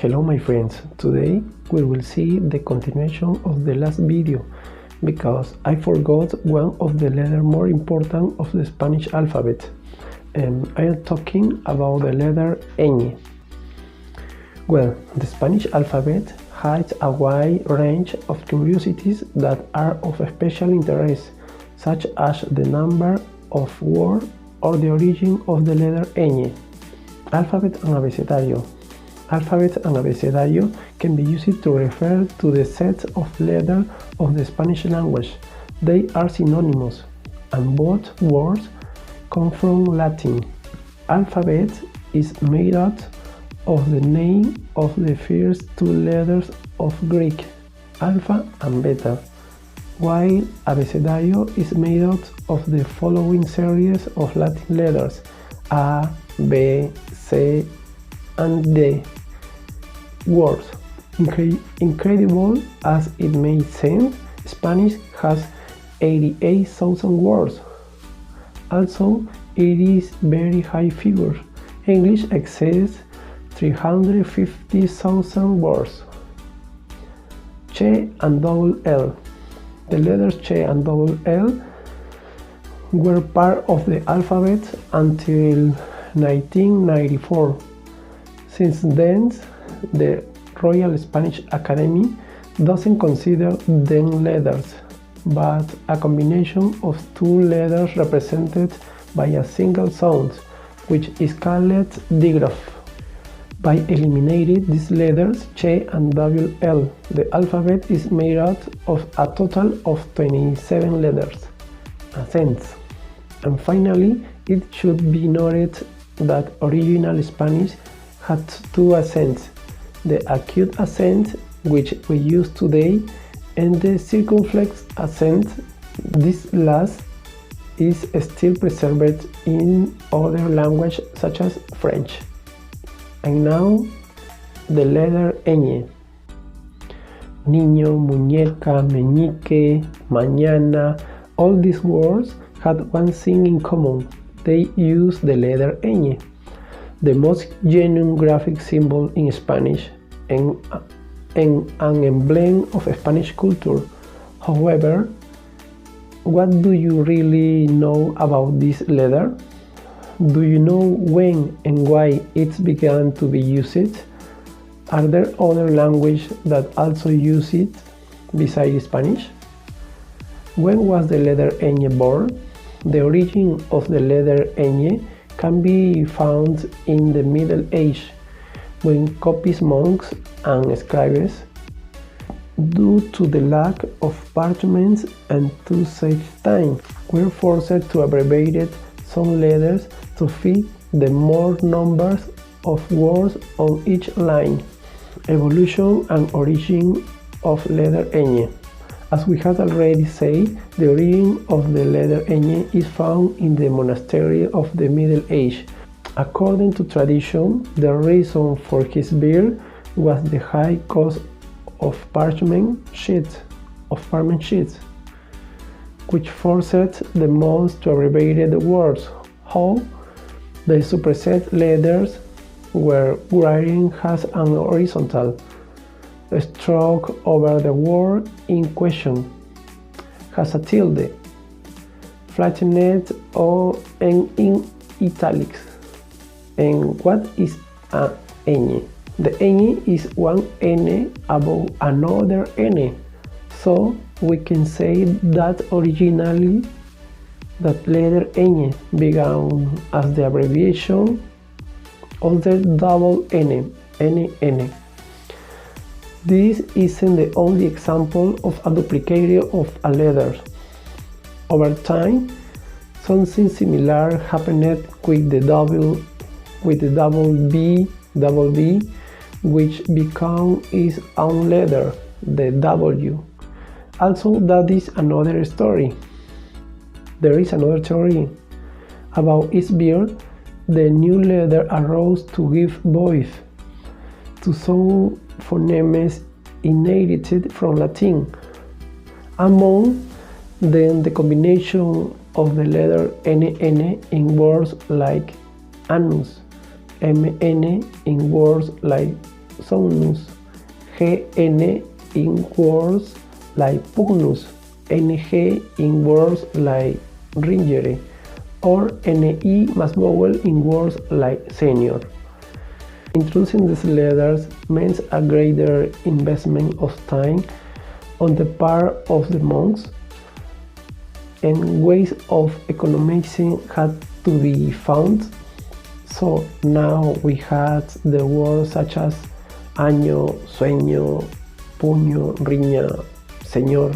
Hello my friends, today we will see the continuation of the last video because I forgot one of the letters more important of the Spanish alphabet. I am talking about the letter ñ. Well, the Spanish alphabet has a wide range of curiosities that are of special interest, such as the number of words or the origin of the letter ñ. Alphabet and abecedario. Alphabet and abecedario can be used to refer to the set of letters of the Spanish language. They are synonymous, and both words come from Latin. Alphabet is made out of the name of the first two letters of Greek, alpha and beta, while abecedario is made out of the following series of Latin letters A, B, C, and D. Words. Incredible as it may seem, Spanish has 88,000 words. Also, it is very high figure. English exceeds 350,000 words. Che and double L. The letters Che and double L were part of the alphabet until 1994. Since then, the Royal Spanish Academy doesn't consider them letters, but a combination of two letters represented by a single sound, which is called digraph. By eliminating these letters, Che and double L, the alphabet is made out of a total of 27 letters, accents. And finally, it should be noted that original Spanish had two accents, the acute accent, which we use today, and the circumflex accent. This last is still preserved in other languages such as French. And now, the letter ñ. Niño, muñeca, meñique, mañana, all these words had one thing in common. They use the letter ñ, the most genuine graphic symbol in Spanish and an emblem of Spanish culture. However, what do you really know about this letter? Do you know when and why it began to be used? Are there other languages that also use it besides Spanish? When was the letter ñ born? The origin of the letter ñ can be found in the Middle Age, when copious monks and scribes, due to the lack of parchments and to save time, were forced to abbreviate some letters to fit the more numbers of words on each line. Evolution and origin of letter ñ. As we have already said, the origin of the letter ñ is found in the monastery of the Middle Age. According to tradition, the reason for his birth was the high cost of parchment sheets, which forced the monks to abbreviate the words. How? The superset letters where writing has an horizontal stroke over the word in question, has a tilde, flattened or in italics. And what is a ñ? The ñ is one n above another n. So we can say that originally that letter ñ began as the abbreviation of the double n, nn. This isn't the only example of a duplicate of a letter. Over time, something similar happened with the double B, which became its own letter, the W. Also, that is another story. There is another theory about its birth. The new letter arose to give voice to some phonemes inherited from Latin. Among them, the combination of the letter NN in words like anus, MN in words like sonus, GN in words like pugnus, NG in words like ringere, or NE más vowel in words like senior. Introducing these letters meant a greater investment of time on the part of the monks, and ways of economizing had to be found. So now we had the words such as año, sueño, puño, riña, señor.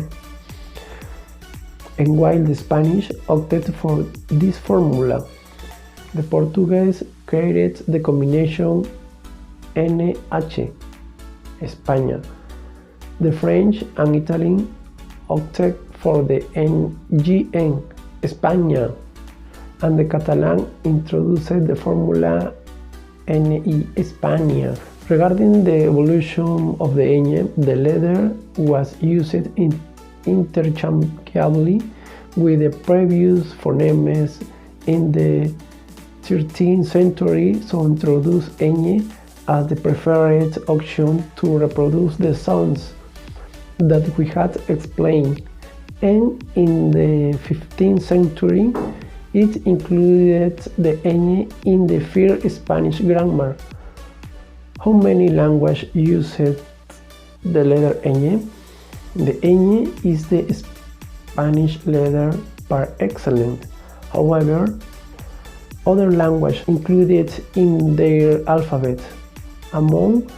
And while the Spanish opted for this formula, the Portuguese created the combination NH, España. The French and Italian opted for the NGN, España, and the Catalan introduced the formula NI, España. Regarding the evolution of the ñ, the letter was used interchangeably with the previous phonemes in the 13th century, so introduced ñ as the preferred option to reproduce the sounds that we had explained, and in the 15th century it included the ñ in the first Spanish grammar. How many languages use the letter ñ? The ñ is the Spanish letter par excellence. However, other languages included in their alphabet, among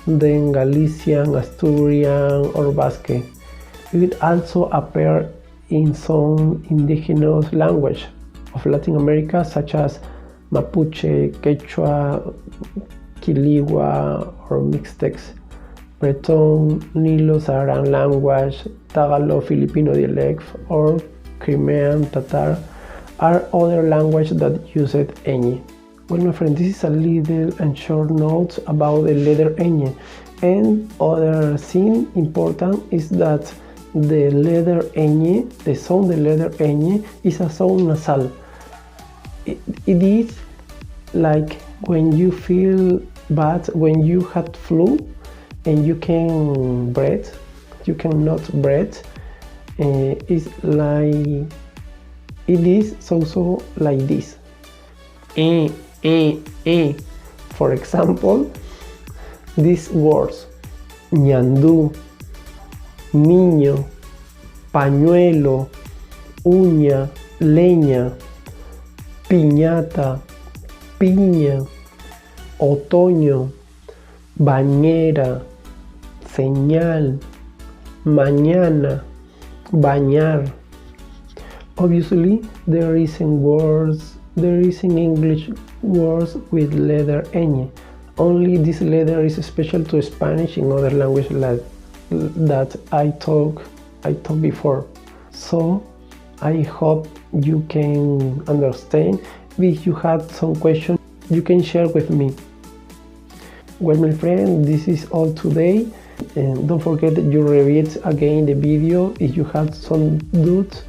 them Galician, Asturian, or Basque. It also appears in some indigenous languages of Latin America, such as Mapuche, Quechua, Quiligua, or Mixtecs, Breton, Nilo-Saharan language, Tagalog Filipino dialect, or Crimean Tatar are other languages that use ñ. Well, my friend, this is a little and short note about the letter ñ. And other thing important is that the letter ñ, the sound the letter ñ, is a sound nasal. It is like when you feel bad, when you had flu and you can breathe, you cannot breathe. It's like, it is so like this. For example, these words: ñandú, niño, pañuelo, uña, leña, piñata, piña, otoño, bañera, señal, mañana, bañar. Obviously, there is in English words with letter ñ. Only this letter is special to Spanish. In other languages that I talked before. So I hope you can understand. If you had some questions, you can share with me. Well, my friend, this is all today. And don't forget that you read again the video. If you have some doubts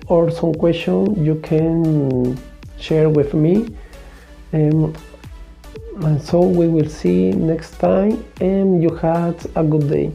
or some question, you can share with me. And so we will see next time, and you had a good day.